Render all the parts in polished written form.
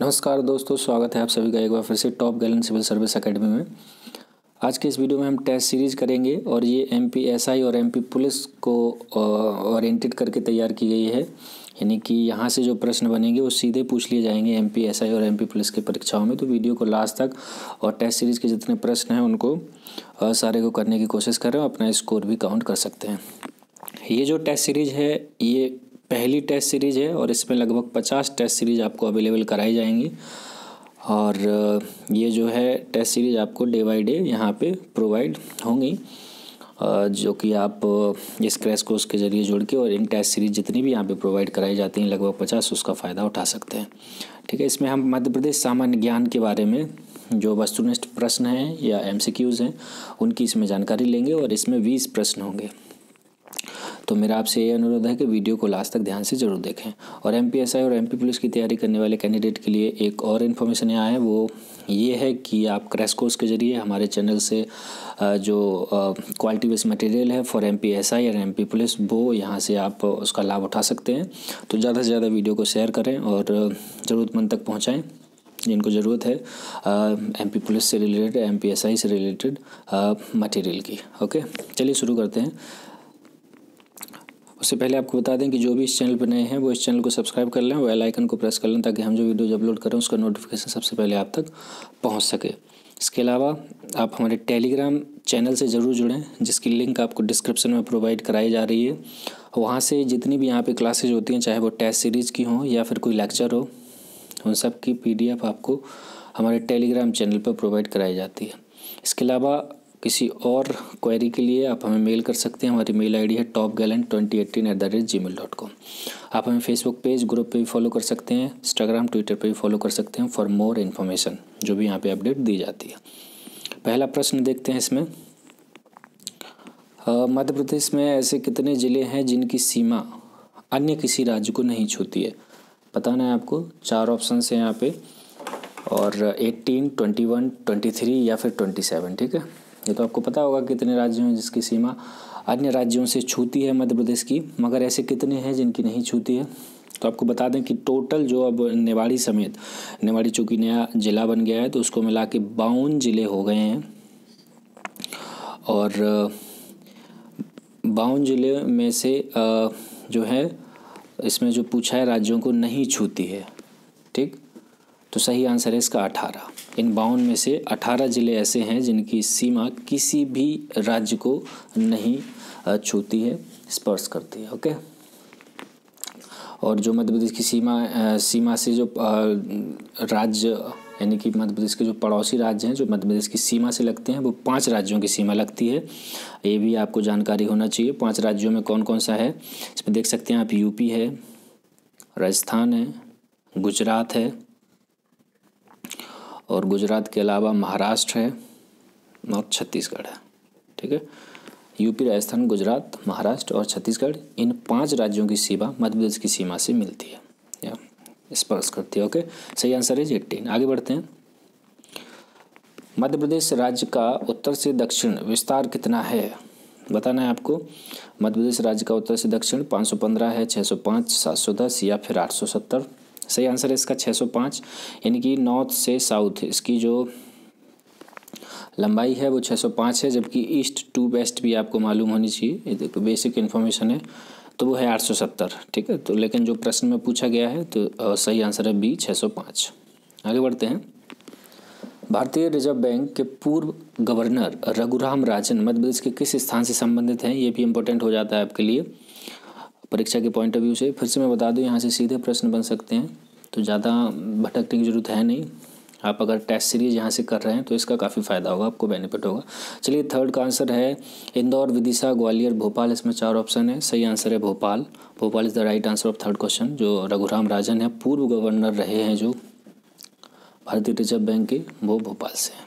नमस्कार दोस्तों, स्वागत है आप सभी का एक बार फिर से top gallant civil service academy में। आज के इस वीडियो में हम टेस्ट सीरीज़ करेंगे और ये एमपीएसआई और एमपी पुलिस को ओरिएंटेड करके तैयार की गई है। यानी कि यहाँ से जो प्रश्न बनेंगे वो सीधे पूछ लिए जाएंगे एमपीएसआई और एमपी पुलिस की परीक्षाओं में। तो वीडियो को लास्ट तक और टेस्ट सीरीज़ के जितने प्रश्न हैं उनको सारे को करने की कोशिश करें और अपना स्कोर भी काउंट कर सकते हैं। ये जो टेस्ट सीरीज़ है ये पहली टेस्ट सीरीज़ है और इसमें लगभग 50 टेस्ट सीरीज़ आपको अवेलेबल कराई जाएंगी। और ये जो है टेस्ट सीरीज़ आपको डे बाय डे यहाँ पे प्रोवाइड होंगी, जो कि आप इस क्रैश कोर्स के ज़रिए जुड़ के और इन टेस्ट सीरीज़ जितनी भी यहाँ पे प्रोवाइड कराई जाती हैं लगभग 50, उसका फ़ायदा उठा सकते हैं। ठीक है, इसमें हम मध्य प्रदेश सामान्य ज्ञान के बारे में जो वस्तुनिष्ठ प्रश्न हैं या एमसीक्यूज़ हैं उनकी इसमें जानकारी लेंगे और इसमें 20 प्रश्न होंगे। तो मेरा आपसे ये अनुरोध है कि वीडियो को लास्ट तक ध्यान से ज़रूर देखें। और एमपीएसआई और एमपी पुलिस की तैयारी करने वाले कैंडिडेट के लिए एक और इन्फॉर्मेशन यहाँ है, वो ये है कि आप क्रैश कोर्स के ज़रिए हमारे चैनल से जो क्वालिटी बेस्ड मटेरियल है फॉर एमपीएसआई और एमपी पुलिस वो यहाँ से आप उसका लाभ उठा सकते हैं। तो ज़्यादा से ज़्यादा वीडियो को शेयर करें और ज़रूरतमंद तक पहुँचाएँ जिनको ज़रूरत है एमपी पुलिस से रिलेटेड, एमपीएसआई से रिलेटेड मटेरियल की। ओके, चलिए शुरू करते हैं। उससे पहले आपको बता दें कि जो भी इस चैनल पर नए हैं वो इस चैनल को सब्सक्राइब कर लें, बेल आइकन को प्रेस कर लें ताकि हम जो वीडियोज अपलोड करें उसका नोटिफिकेशन सबसे पहले आप तक पहुंच सके। इसके अलावा आप हमारे टेलीग्राम चैनल से ज़रूर जुड़ें, जिसकी लिंक आपको डिस्क्रिप्शन में प्रोवाइड कराई जा रही है। वहाँ से जितनी भी यहाँ पर क्लासेज होती हैं, चाहे वो टेस्ट सीरीज़ की हों या फिर कोई लेक्चर हो, उन सब की PDF आपको हमारे टेलीग्राम चैनल पर प्रोवाइड कराई जाती है। इसके अलावा किसी और क्वेरी के लिए आप हमें मेल कर सकते हैं। हमारी मेल आईडी है topgallant2018@gmail.com। आप हमें फेसबुक पेज ग्रुप पे भी फॉलो कर सकते हैं, इंस्टाग्राम ट्विटर पे भी फॉलो कर सकते हैं फॉर मोर इन्फॉर्मेशन, जो भी यहाँ पे अपडेट दी जाती है। पहला प्रश्न देखते हैं इसमें। मध्य प्रदेश में ऐसे कितने ज़िले हैं जिनकी सीमा अन्य किसी राज्य को नहीं छूती है? बताना है आपको। 4 ऑप्शन हैं यहाँ पे और 18, 21, 23 या फिर 27। ठीक है, ये तो आपको पता होगा कितने राज्य हैं जिसकी सीमा अन्य राज्यों से छूती है मध्य प्रदेश की, मगर ऐसे कितने हैं जिनकी नहीं छूती है। तो आपको बता दें कि टोटल जो अब निवाड़ी समेत, निवाड़ी चूँकि नया ज़िला बन गया है तो उसको मिला के 52 ज़िले हो गए हैं। और 52 ज़िले में से जो है इसमें जो पूछा है राज्यों को नहीं छूती है। ठीक, तो सही आंसर है इसका 18। इन 52 में से 18 ज़िले ऐसे हैं जिनकी सीमा किसी भी राज्य को नहीं छूती है, स्पर्श करती है। ओके, और जो मध्य प्रदेश की सीमा से जो राज्य, यानी कि मध्य प्रदेश के जो पड़ोसी राज्य हैं जो मध्य प्रदेश की सीमा से लगते हैं, वो 5 राज्यों की सीमा लगती है। ये भी आपको जानकारी होना चाहिए। 5 राज्यों में कौन कौन सा है इसमें देख सकते हैं आप। यूपी है, राजस्थान है, गुजरात है, और गुजरात के अलावा महाराष्ट्र है और छत्तीसगढ़ है। ठीक है, यूपी, राजस्थान, गुजरात, महाराष्ट्र और छत्तीसगढ़, इन 5 राज्यों की सीमा मध्य प्रदेश की सीमा से मिलती है या स्पर्श करती है। ओके, सही आंसर है 18। आगे बढ़ते हैं। मध्य प्रदेश राज्य का उत्तर से दक्षिण विस्तार कितना है? बताना है आपको। मध्य प्रदेश राज्य का उत्तर से दक्षिण 515 है, 605, 710 या फिर 870। सही आंसर है इसका 605, यानी कि नॉर्थ से साउथ इसकी जो लंबाई है वो 605 है, जबकि ईस्ट टू वेस्ट भी आपको मालूम होनी चाहिए, ये देखो बेसिक इन्फॉर्मेशन है, तो वो है 870। ठीक है, तो लेकिन जो प्रश्न में पूछा गया है तो सही आंसर है बी 605। आगे बढ़ते हैं। भारतीय रिजर्व बैंक के पूर्व गवर्नर रघुराम राजन मध्य प्रदेश के किस स्थान से संबंधित हैं? ये भी इम्पोर्टेंट हो जाता है आपके लिए परीक्षा के पॉइंट ऑफ व्यू से। फिर से मैं बता दूं, यहाँ से सीधे प्रश्न बन सकते हैं, तो ज़्यादा भटकने की ज़रूरत है नहीं। आप अगर टेस्ट सीरीज़ यहाँ से कर रहे हैं तो इसका काफ़ी फ़ायदा होगा, आपको बेनिफिट होगा। चलिए, थर्ड का आंसर है इंदौर, विदिशा, ग्वालियर, भोपाल। इसमें 4 ऑप्शन है, सही आंसर है Bhopal. Bhopal is the right answer of third question. जो रघुराम राजन है, पूर्व गवर्नर रहे हैं जो भारतीय रिजर्व बैंक के, वो भोपाल से हैं।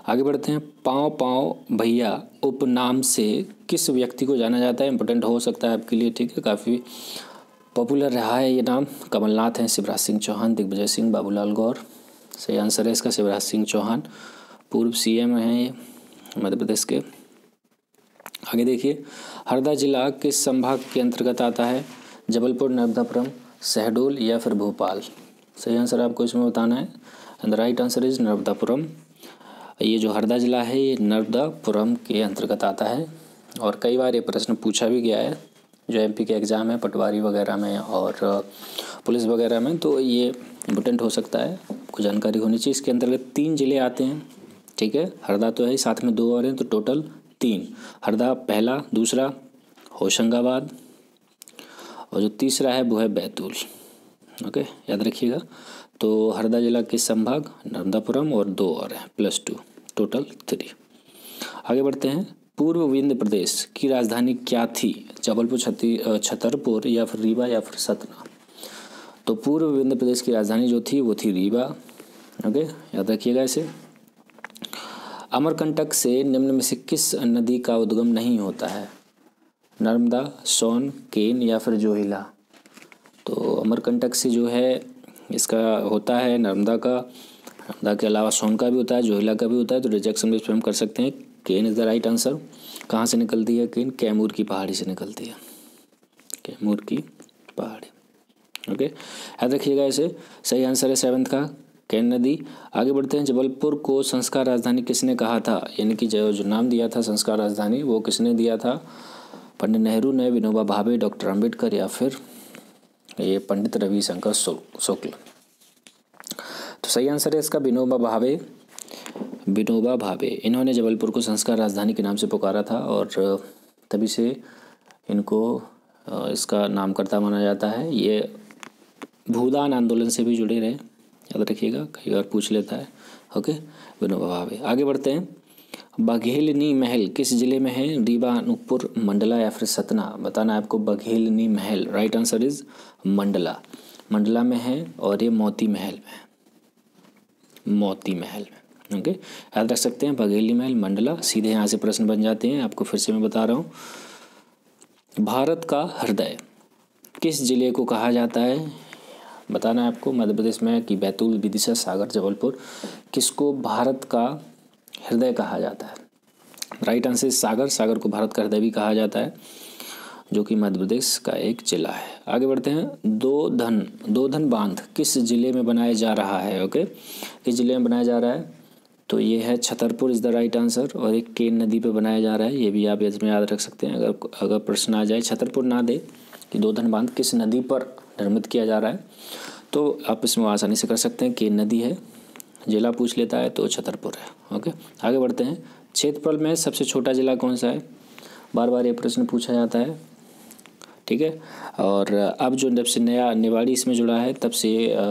आगे बढ़ते हैं। पाँव पाँव भैया उपनाम से किस व्यक्ति को जाना जाता है? इंपॉर्टेंट हो सकता है आपके लिए। ठीक है, काफ़ी पॉपुलर रहा है ये नाम। कमलनाथ हैं, शिवराज सिंह चौहान, दिग्विजय सिंह, बाबूलाल गौर। सही आंसर है इसका शिवराज सिंह चौहान, पूर्व CM हैं ये मध्य प्रदेश के। आगे देखिए, हरदा जिला किस संभाग के अंतर्गत आता है? जबलपुर, नर्मदापुरम, शहडोल या फिर भोपाल। सही आंसर आपको इसमें बताना है। And the right answer is Narmadapuram. ये जो हरदा जिला है ये नर्मदापुरम के अंतर्गत आता है और कई बार ये प्रश्न पूछा भी गया है जो एमपी के एग्ज़ाम है, पटवारी वगैरह में और पुलिस वगैरह में, तो ये इम्पोर्टेंट हो सकता है, कुछ जानकारी होनी चाहिए। इसके अंतर्गत 3 जिले आते हैं, ठीक है। हरदा तो है, साथ में 2 और हैं, तो टोटल 3। हरदा पहला, दूसरा होशंगाबाद और जो तीसरा है वो है बैतूल। ओके, याद रखिएगा। तो हरदा जिला किस संभाग? नर्मदापुरम, और 2 और है +2, टोटल 3। आगे बढ़ते हैं। पूर्व विंध्य प्रदेश की राजधानी क्या थी? जबलपुर, छतरपुर या फिर रीवा या फिर सतना? तो पूर्व विंध्य प्रदेश की राजधानी जो थी वो थी रीवा। ओके, याद रखिएगा इसे। अमरकंटक से निम्न में से किस नदी का उद्गम नहीं होता है? नर्मदा, सोन, केन या फिर जोहिला? तो अमरकंटक से जो है इसका होता है नर्मदा का, नर्मदा के अलावा सोन का भी होता है, जोहिला का भी होता है। तो रिजेक्शन में हम कर सकते हैं केन इज़ द राइट आंसर। कहाँ से निकलती है केन? कैमूर की पहाड़ी से निकलती है, कैमूर की पहाड़ी। ओके, याद रखिएगा इसे। सही आंसर है 7th का केन नदी। आगे बढ़ते हैं। जबलपुर को संस्कार राजधानी किसने कहा था? यानी कि जो नाम दिया था संस्कार राजधानी वो किसने दिया था? पंडित नेहरू ने, विनोबा भावे, डॉक्टर अम्बेडकर या फिर ये पंडित रविशंकर शुक्ल? तो सही आंसर है इसका विनोबा भावे। विनोबा भावे इन्होंने जबलपुर को संस्कार राजधानी के नाम से पुकारा था और तभी से इनको इसका नामकर्ता माना जाता है। ये भूदान आंदोलन से भी जुड़े रहे, याद रखिएगा, कई बार पूछ लेता है। ओके, विनोबा भावे। आगे बढ़ते हैं। बघेलनी महल किस जिले में है? रीवा, अनूपपुर, मंडला या फिर सतना? बताना है आपको। बघेलनी महल, right answer is Mandla. Mandla में है और ये मोती महल में है, मोती महल में। ओके, याद रख सकते हैं बघेलनी महल, मंडला। सीधे यहाँ से प्रश्न बन जाते हैं, आपको फिर से मैं बता रहा हूँ। भारत का हृदय किस जिले को कहा जाता है? बताना है आपको। मध्य प्रदेश में कि बैतूल, विदिशा, सागर, जबलपुर, किसको भारत का हृदय कहा जाता है? राइट आंसर सागर। सागर को भारत का हृदय भी कहा जाता है, जो कि मध्य प्रदेश का एक जिला है। आगे बढ़ते हैं। दो धन बांध किस जिले में बनाया जा रहा है? ओके, किस जिले में बनाया जा रहा है? तो ये है Chhatarpur is the right answer. और एक केन नदी पे बनाया जा रहा है, ये भी आप इसमें याद रख सकते हैं। अगर प्रश्न आ जाए, छतरपुर ना दे कि दो धन बांध किस नदी पर निर्मित किया जा रहा है, तो आप इसमें आसानी से कर सकते हैं। केन नदी है, जिला पूछ लेता है तो छतरपुर है। ओके, आगे बढ़ते हैं। क्षेत्रफल में सबसे छोटा जिला कौन सा है? बार बार ये प्रश्न पूछा जाता है, ठीक है। और अब जो जब से नया निवाड़ी इसमें जुड़ा है तब से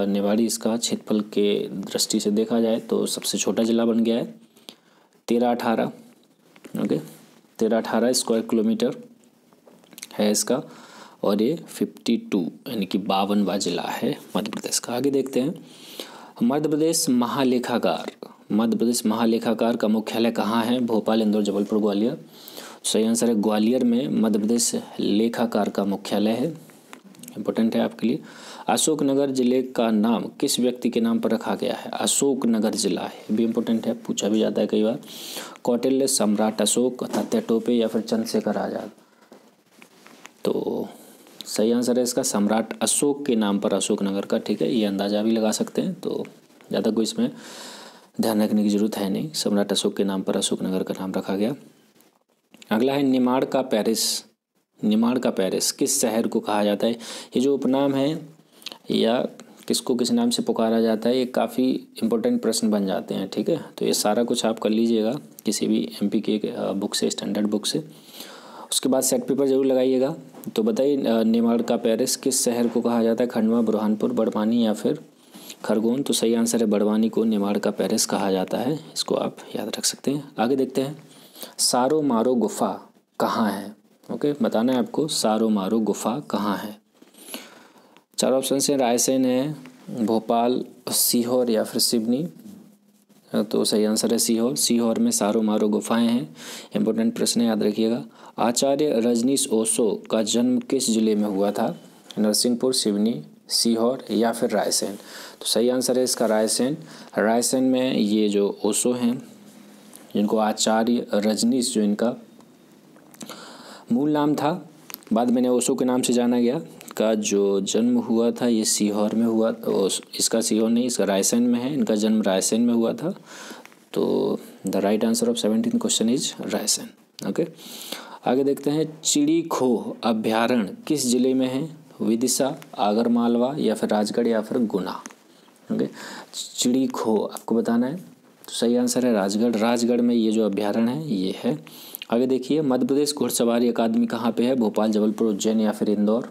निवाड़ी इसका क्षेत्रफल के दृष्टि से देखा जाए तो सबसे छोटा जिला बन गया है। 1318, ओके, 1318 स्क्वायर किलोमीटर है इसका, और ये 52 यानी कि 52वां जिला है मध्य प्रदेश का। आगे देखते हैं। मध्य प्रदेश महालेखाकार का मुख्यालय कहाँ है? भोपाल, इंदौर, जबलपुर, ग्वालियर? सही आंसर है ग्वालियर में मध्य प्रदेश लेखाकार का मुख्यालय है, इंपॉर्टेंट है आपके लिए। अशोकनगर जिले का नाम किस व्यक्ति के नाम पर रखा गया है? अशोकनगर जिला है, भी इंपॉर्टेंट है, पूछा भी जाता है कई बार। कौटिल्य, सम्राट अशोक, तात्या टोपे या फिर चंद्रशेखर आजाद? तो सही आंसर है इसका सम्राट अशोक के नाम पर अशोकनगर का, ठीक है। ये अंदाजा भी लगा सकते हैं, तो ज़्यादा कोई इसमें ध्यान रखने की जरूरत है नहीं। सम्राट अशोक के नाम पर अशोकनगर का नाम रखा गया। अगला है निमाड़ का पेरिस। निमाड़ का पेरिस किस शहर को कहा जाता है? ये जो उपनाम है या किसको किस नाम से पुकारा जाता है, ये काफ़ी इंपॉर्टेंट प्रश्न बन जाते हैं, ठीक है। तो ये सारा कुछ आप कर लीजिएगा किसी भी एमपी के बुक से, स्टैंडर्ड बुक से। उसके बाद सेट पेपर जरूर लगाइएगा। तो बताइए निमाड़ का पेरिस किस शहर को कहा जाता है? खंडवा, बुरहानपुर, बड़वानी या फिर खरगोन? तो सही आंसर है बड़वानी को निमाड़ का पेरिस कहा जाता है, इसको आप याद रख सकते हैं। आगे देखते हैं। सारो मारो गुफा कहाँ है? ओके, बताना है आपको सारो मारो गुफा कहाँ है। 4 ऑप्शन है, रायसेन है, भोपाल, सीहोर या फिर सिवनी? तो सही आंसर है सीहोर। सीहोर में सारो मारो गुफाएं हैं, इंपॉर्टेंट प्रश्न याद रखिएगा। आचार्य रजनीश ओशो का जन्म किस जिले में हुआ था? नरसिंहपुर, सिवनी, सीहोर या फिर रायसेन? तो सही आंसर है इसका रायसेन। रायसेन में ये जो ओशो हैं, जिनको आचार्य रजनीश जो इनका मूल नाम था, बाद में ओशो के नाम से जाना गया, का जो जन्म हुआ था ये सीहोर में हुआ, इसका सीहोर नहीं, इसका रायसेन में है, इनका जन्म रायसेन में हुआ था। तो the right answer of 17th question is Raisen. Okay, आगे देखते हैं, चिड़ी खोह अभ्यारण्य किस जिले में है? विदिशा, आगरमालवा या फिर राजगढ़ या फिर गुना। ओके, चिड़ी खोह आपको बताना है, तो सही आंसर है राजगढ़। राजगढ़ में ये जो अभ्यारण्य है ये है। आगे देखिए, मध्य प्रदेश घुड़सवारी अकादमी कहाँ पे है? भोपाल, जबलपुर, उज्जैन या फिर इंदौर।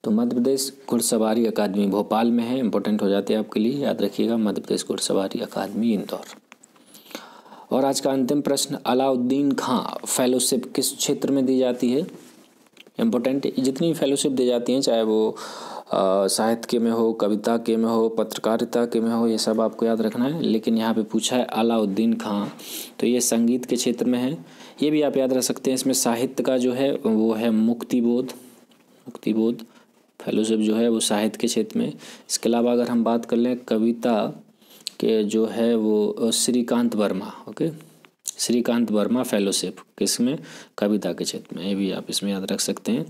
तो मध्य प्रदेश घुड़सवारी अकादमी भोपाल में है, इंपॉर्टेंट हो जाते हैं आपके लिए, याद रखिएगा, मध्य प्रदेश घुड़सवारी अकादमी इंदौर। और आज का अंतिम प्रश्न, अलाउद्दीन खां फेलोशिप किस क्षेत्र में दी जाती है? इम्पोर्टेंट, जितनी फेलोशिप दी जाती हैं, चाहे वो साहित्य के में हो, कविता के में हो, पत्रकारिता के में हो, ये सब आपको याद रखना है। लेकिन यहाँ पे पूछा है अलाउद्दीन खां, तो ये संगीत के क्षेत्र में है। ये भी आप याद रख सकते हैं। इसमें साहित्य का जो है वो है मुक्तिबोध फेलोशिप जो है वो साहित्य के क्षेत्र में। इसके अलावा अगर हम बात कर लें कविता के जो है वो श्रीकांत वर्मा, ओके, श्रीकांत वर्मा फेलोशिप किसमें? कविता के क्षेत्र में, ये भी आप इसमें याद रख सकते हैं।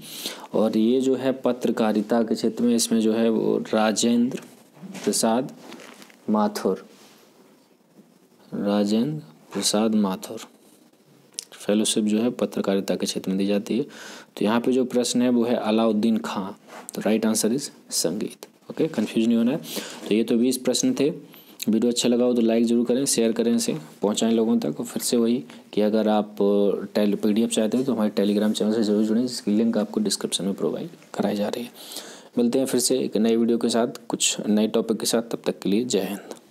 और ये जो है पत्रकारिता के क्षेत्र में, इसमें जो है वो राजेंद्र प्रसाद माथुर फेलोशिप जो है पत्रकारिता के क्षेत्र में दी जाती है। तो यहाँ पे जो प्रश्न है वो है अलाउद्दीन खां, तो राइट आंसर इज संगीत। ओके, कंफ्यूज नहीं होना है। तो ये तो 20 प्रश्न थे। वीडियो अच्छा लगा हो तो लाइक ज़रूर करें, शेयर करें, इसे पहुंचाएं लोगों तक। और फिर से वही कि अगर आप PDF चाहते हो तो हमारे टेलीग्राम चैनल से ज़रूर जुड़ें, जिसकी लिंक आपको डिस्क्रिप्शन में प्रोवाइड कराई जा रही है। मिलते हैं फिर से एक नई वीडियो के साथ, कुछ नए टॉपिक के साथ। तब तक के लिए जय हिंद।